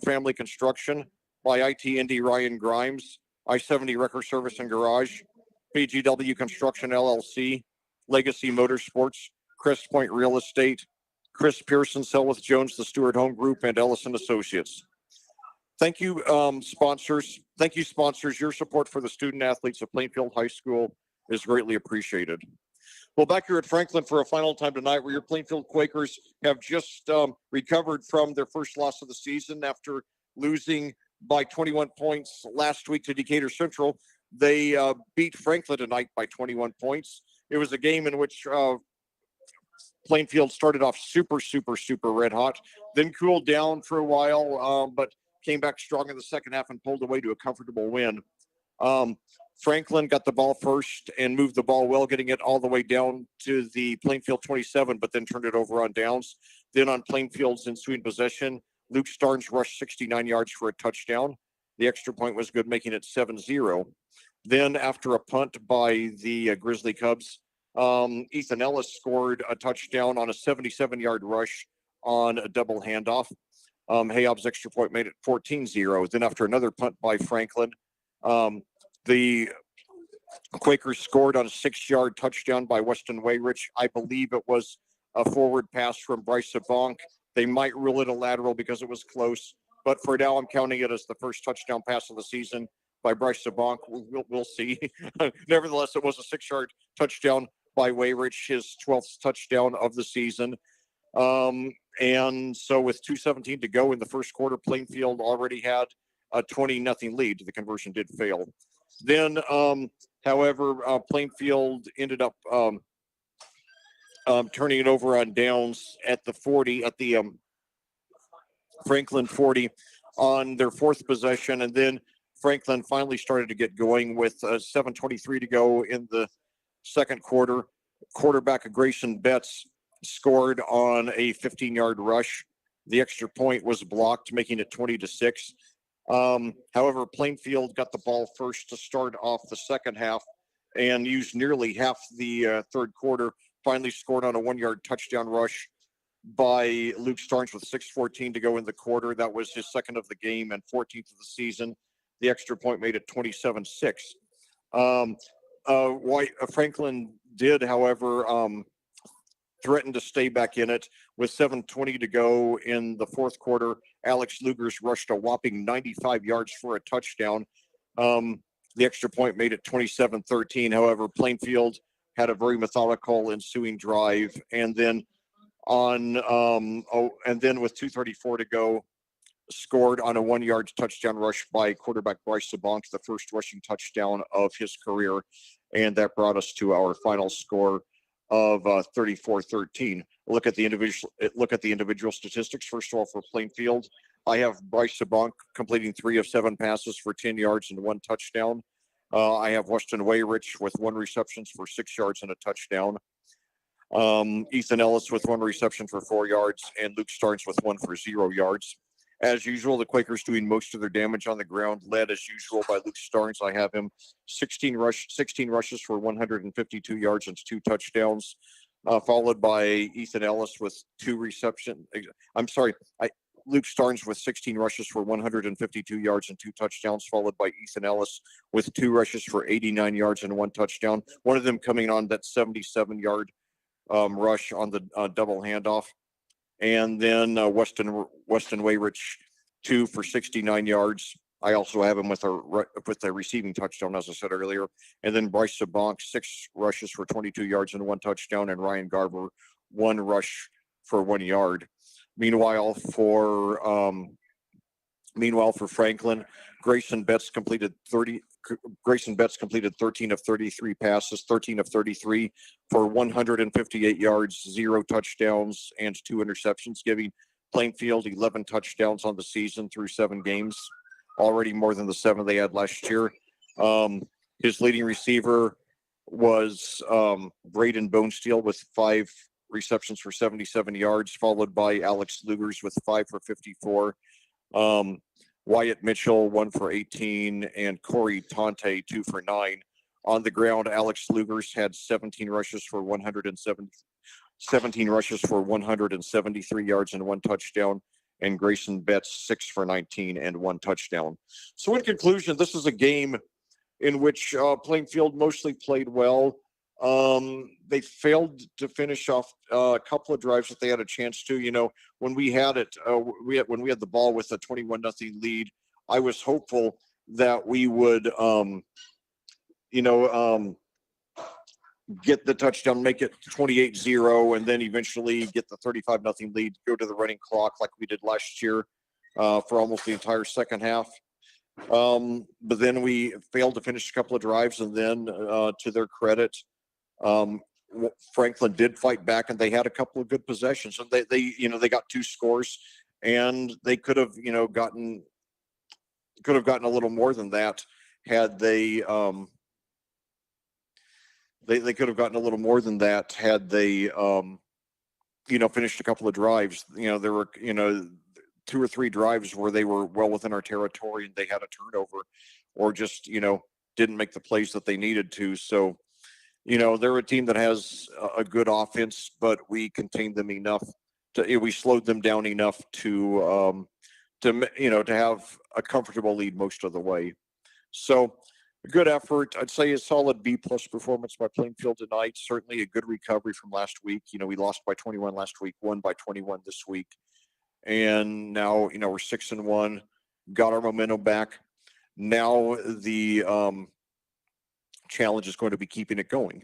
Family Construction, by IT Indy Ryan Grimes, I-70 Wrecker Service and Garage, PGW Construction LLC, Legacy Motorsports, Crest Point Real Estate, Chris Pearson, Selwith Jones, the Stewart Home Group, and Ellison Associates. Thank you, sponsors. Thank you, sponsors. Your support for the student athletes of Plainfield High School is greatly appreciated. Well, back here at Franklin for a final time tonight, where your Plainfield Quakers have just recovered from their first loss of the season after losing by 21 points last week to Decatur Central. They beat Franklin tonight by 21 points. It was a game in which Plainfield started off super red hot, then cooled down for a while, but came back strong in the second half and pulled away to a comfortable win. Franklin got the ball first and moved the ball well, getting it all the way down to the Plainfield 27, but then turned it over on downs. Then on Plainfield's ensuing possession, Luke Starnes rushed 69 yards for a touchdown. The extra point was good, making it 7-0. Then after a punt by the Grizzly Cubs, Ethan Ellis scored a touchdown on a 77-yard rush on a double handoff. Hayob's extra point made it 14-0. Then after another punt by Franklin, the Quakers scored on a 6-yard touchdown by Weston Wayrich. I believe it was a forward pass from Bryce Sabonk. They might rule it a lateral because it was close, but for now I'm counting it as the first touchdown pass of the season by Bryce Sabonk. We'll see. Nevertheless, it was a 6-yard touchdown by Wayrich, his 12th touchdown of the season. And so with 2:17 to go in the first quarter, Plainfield already had a 20-0 lead. The conversion did fail. Then, however, Plainfield ended up turning it over on downs at the 40, at the Franklin 40 on their fourth possession. And then Franklin finally started to get going with 7:23 to go in the second quarter. Quarterback Grayson Betts scored on a 15-yard rush. The extra point was blocked, making it 20-6. However, Plainfield got the ball first to start off the second half and used nearly half the third quarter. Finally scored on a 1-yard touchdown rush by Luke Starnes with 6:14 to go in the quarter. That was his second of the game and 14th of the season. The extra point made it 27-6. Franklin did, however, threaten to stay back in it with 7:20 to go in the fourth quarter. Alex Lugers rushed a whopping 95 yards for a touchdown. The extra point made it 27-13. However, Plainfield had a very methodical ensuing drive, and then with 2:34 to go, scored on a 1-yard touchdown rush by quarterback Bryce Sabonk, the first rushing touchdown of his career, and that brought us to our final score of 34-13. Look at the individual statistics. First of all, for Plainfield, I have Bryce Sabonk completing 3 of 7 passes for 10 yards and 1 touchdown. I have Weston Wayrich with 1 reception for 6 yards and a touchdown. Ethan Ellis with 1 reception for 4 yards, and Luke Starnes with 1 for 0 yards. As usual, the Quakers doing most of their damage on the ground, led as usual by Luke Starnes. I have him 16 rushes for 152 yards and 2 touchdowns, followed by Ethan Ellis with 2 receptions. Luke Starnes with 16 rushes for 152 yards and 2 touchdowns, followed by Ethan Ellis with 2 rushes for 89 yards and 1 touchdown. One of them coming on that 77-yard rush on the double handoff. And then Weston Wayrich, 2 for 69 yards. I also have him with a receiving touchdown, as I said earlier. And then Bryce Sabonk, 6 rushes for 22 yards and 1 touchdown, and Ryan Garber, 1 rush for 1 yard. Meanwhile, for Franklin, Grayson Betts completed 13 of 33 passes, 13 of 33 for 158 yards, 0 touchdowns, and 2 interceptions, giving Plainfield 11 touchdowns on the season through 7 games, already more than the 7 they had last year. His leading receiver was Braden Bonesteel with 5 receptions for 77 yards, followed by Alex Lugers with 5 for 54. Wyatt Mitchell, 1 for 18, and Corey Tonte, 2 for 9. On the ground, Alex Lugers had 17 rushes for 173 yards and 1 touchdown, and Grayson Betts, 6 for 19 and 1 touchdown. So in conclusion, this is a game in which Plainfield mostly played well. They failed to finish off a couple of drives that they had a chance to. When we had it, when we had the ball with a 21-0 lead, I was hopeful that we would, get the touchdown, make it 28-0, and then eventually get the 35-0 lead, go to the running clock like we did last year for almost the entire second half. But then we failed to finish a couple of drives, and then to their credit, Franklin did fight back, and they had a couple of good possessions, and they got 2 scores, and they could have gotten a little more than that had they could have gotten a little more than that had they finished a couple of drives. There were 2 or 3 drives where they were well within our territory and they had a turnover, or just didn't make the plays that they needed to. So they're a team that has a good offense, but we contained them enough we slowed them down enough to have a comfortable lead most of the way. So a good effort. I'd say a solid B+ performance by Plainfield tonight. Certainly a good recovery from last week. We lost by 21 last week, won by 21 this week. And now, we're 6-1, got our momentum back. Now the challenge is going to be keeping it going.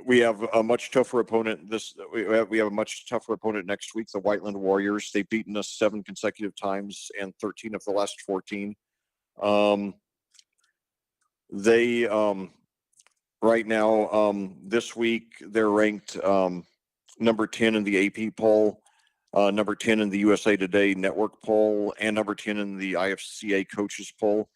We have a much tougher opponent. We have a much tougher opponent next week, the Whiteland Warriors. They've beaten us 7 consecutive times and 13 of the last 14. They right now this week they're ranked number 10 in the AP poll, number 10 in the USA Today network poll, and number 10 in the IFCA coaches poll.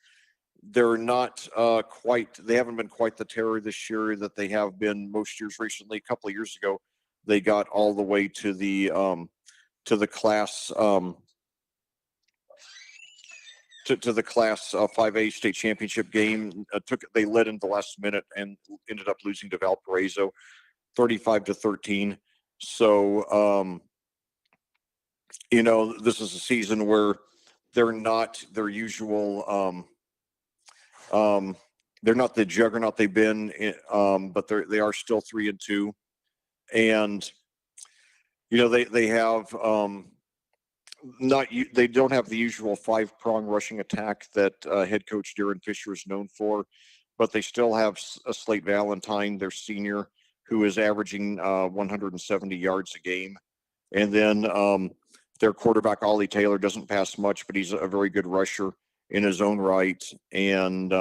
They're not they haven't been quite the terror this year that they have been most years recently. A couple of years ago, they got all the way to the class to the class 5A state championship game. They led in the last minute and ended up losing to Valparaiso 35-13. So this is a season where they're not their usual they're not the juggernaut they've been, but they are still 3-2, and they have they don't have the usual 5-prong rushing attack that head coach Darren Fisher is known for, but they still have a Slate Valentine, their senior, who is averaging 170 yards a game, and then their quarterback Ollie Taylor doesn't pass much, but he's a very good rusher in his own right. And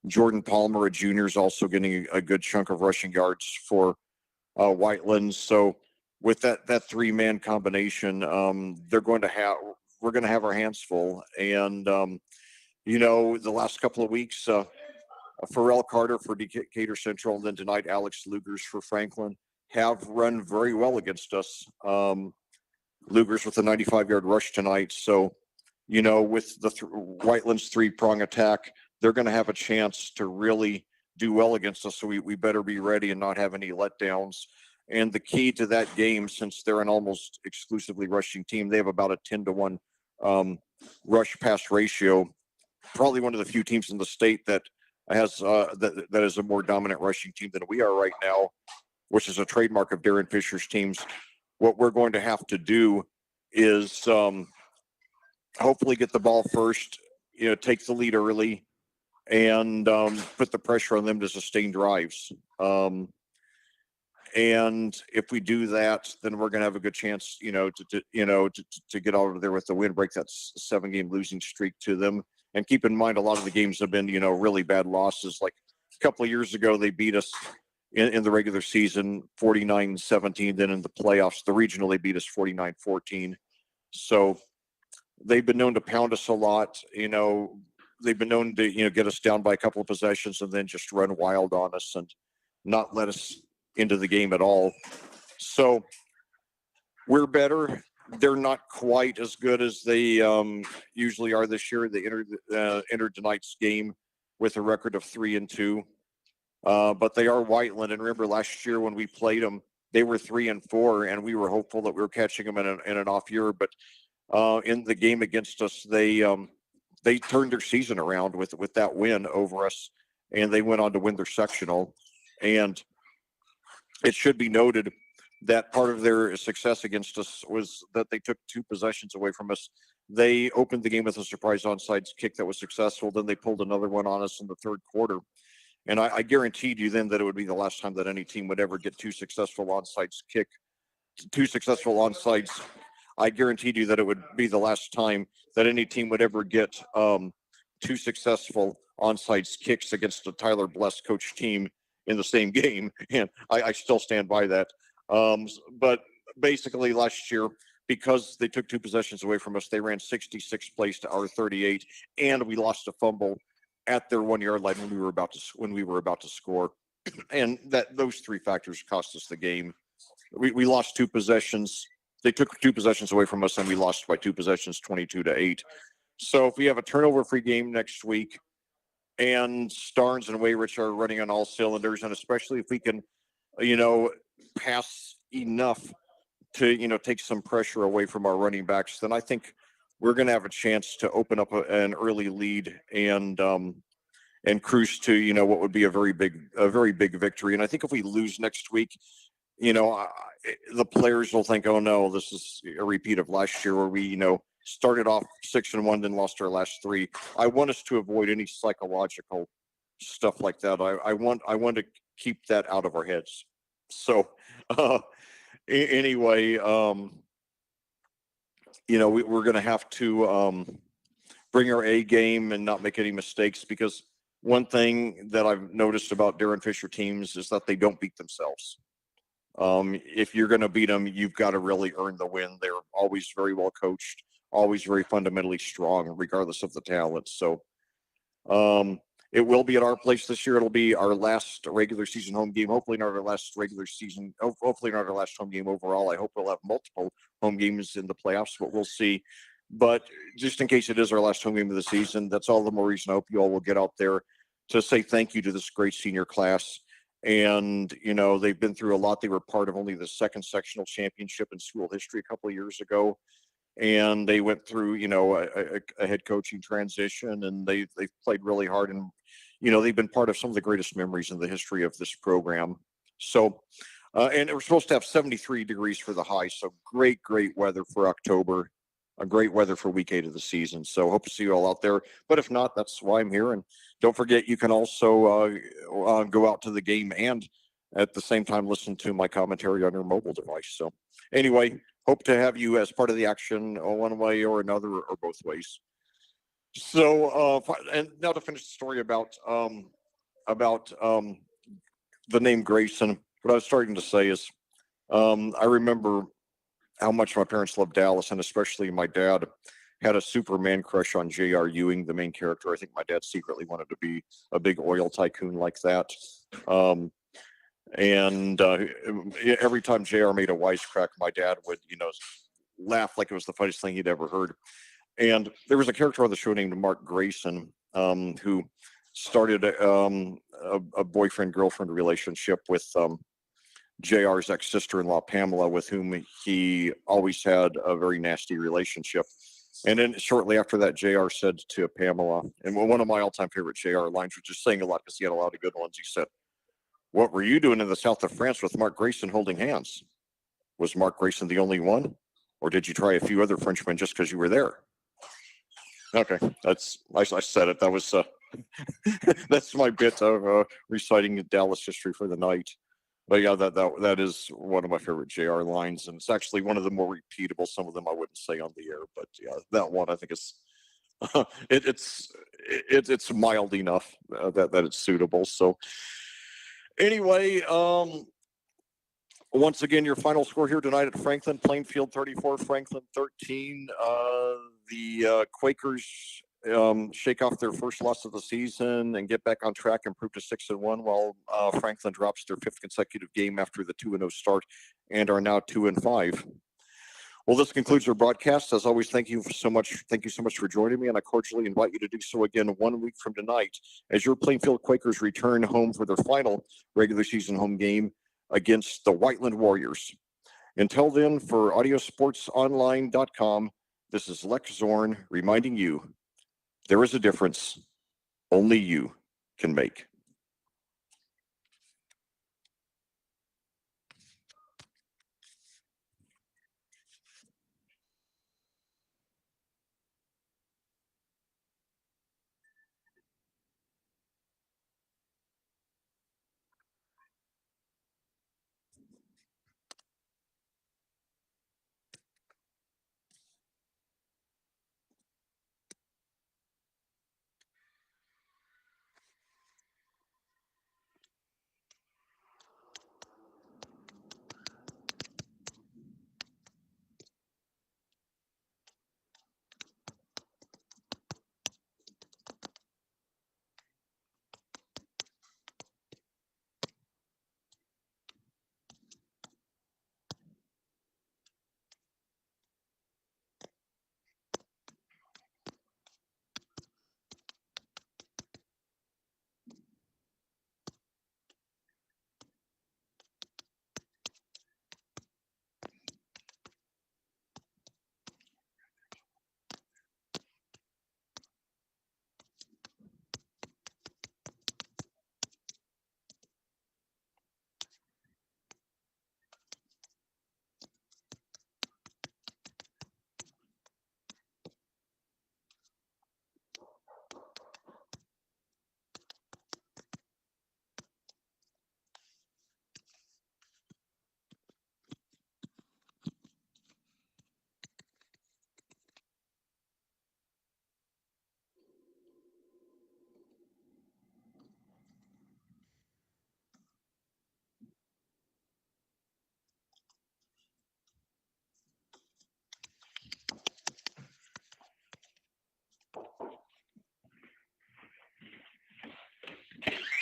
Jordan Palmer, a junior, is also getting a good chunk of rushing yards for Whiteland. So with that 3-man combination, we're going to have our hands full. And the last couple of weeks, Pharrell Carter for Decatur Central, and then tonight Alex Lugers for Franklin have run very well against us. Lugers with a 95-yard rush tonight. So with the Whiteland's 3-prong attack, they're going to have a chance to really do well against us. So we better be ready and not have any letdowns. And the key to that game, since they're an almost exclusively rushing team, they have about a 10-1 rush pass ratio. Probably one of the few teams in the state that has that is a more dominant rushing team than we are right now, which is a trademark of Darren Fisher's teams. What we're going to have to do is hopefully get the ball first, take the lead early, and put the pressure on them to sustain drives. And if we do that, then we're going to have a good chance, to get out of there with the win, break that 7-game losing streak to them. And keep in mind, a lot of the games have been, really bad losses. Like a couple of years ago, they beat us in the regular season 49-17. Then in the playoffs, the regional, they beat us 49-14. So they've been known to pound us a lot. They've been known to, get us down by a couple of possessions and then just run wild on us and not let us into the game at all. So we're better. They're not quite as good as they usually are this year. They entered tonight's game with a record of 3-2. But they are Whiteland. And remember last year when we played them, they were 3-4, and we were hopeful that we were catching them in an off year. But in the game against us, they turned their season around with that win over us, and they went on to win their sectional. And it should be noted that part of their success against us was that they took 2 possessions away from us. They opened the game with a surprise onside kick that was successful. Then they pulled another one on us in the third quarter. And I guaranteed you then that it would be the last time that any team would ever get 2 successful onside onside. I guaranteed you that it would be the last time that any team would ever get 2 successful onside kicks against a Tyler Bless coach team in the same game. And I still stand by that. But basically last year, because they took 2 possessions away from us, they ran 66 plays to our 38, and we lost a fumble at their 1-yard line when we were about to score. And those 3 factors cost us the game. We lost 2 possessions. They took 2 possessions away from us, and we lost by 2 possessions, 22-8. So if we have a turnover-free game next week, and Starnes and Wayrich are running on all cylinders, and especially if we can, pass enough to, take some pressure away from our running backs, then I think we're going to have a chance to open up an early lead and cruise to, what would be a very big victory. And I think if we lose next week, the players will think, oh no, this is a repeat of last year where we, started off 6-1, then lost our last 3. I want us to avoid any psychological stuff like that. I want to keep that out of our heads. So anyway, we're going to have to bring our A game and not make any mistakes, because one thing that I've noticed about Darren Fisher teams is that they don't beat themselves. If you're going to beat them, you've got to really earn the win. They're always very well coached, always very fundamentally strong, regardless of the talent. So it will be at our place this year. It'll be our last regular season home game. Hopefully not our last regular season. Hopefully not our last home game overall. I hope we'll have multiple home games in the playoffs, but we'll see. But just in case it is our last home game of the season, that's all the more reason I hope you all will get out there to say thank you to this great senior class. And, they've been through a lot. They were part of only the 2nd sectional championship in school history a couple of years ago. And they went through, a head coaching transition, and they've played really hard. And, they've been part of some of the greatest memories in the history of this program. So, and we're supposed to have 73 degrees for the high. So great weather for October, a great weather for week 8 of the season. So hope to see you all out there. But if not, that's why I'm here. And don't forget, you can also go out to the game and at the same time listen to my commentary on your mobile device. So anyway, hope to have you as part of the action one way or another, or both ways. So and now to finish the story about the name Grayson, what I was starting to say is I remember how much my parents loved Dallas, and especially my dad had a Superman crush on J.R. Ewing, the main character. I think my dad secretly wanted to be a big oil tycoon like that. And every time JR made a wisecrack, my dad would, laugh like it was the funniest thing he'd ever heard. And there was a character on the show named Mark Grayson, who started a boyfriend-girlfriend relationship with JR's ex-sister-in-law, Pamela, with whom he always had a very nasty relationship. And then shortly after that, JR said to Pamela, and one of my all-time favorite JR lines, which is saying a lot because he had a lot of good ones, he said, "What were you doing in the south of France with Mark Grayson holding hands? Was Mark Grayson the only one? Or did you try a few other Frenchmen just because you were there?" Okay, I said it. That was that's my bit of reciting Dallas history for the night. But yeah, that is one of my favorite JR lines, and it's actually one of the more repeatable. Some of them I wouldn't say on the air, but yeah, that one I think is it's mild enough that it's suitable. So anyway, once again, your final score here tonight at Franklin: Plainfield 34, Franklin 13. The Quakers shake off their first loss of the season and get back on track and prove to 6-1, while Franklin drops their fifth consecutive game after the 2-0 start and are now 2-5. Well, this concludes our broadcast. As always, thank you so much. Thank you so much for joining me, and I cordially invite you to do so again 1 week from tonight as your Plainfield Quakers return home for their final regular season home game against the Whiteland Warriors. Until then, for audiosportsonline.com, this is Lex Zorn reminding you there is a difference only you can make.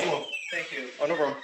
Oh, thank you. Oh, no problem.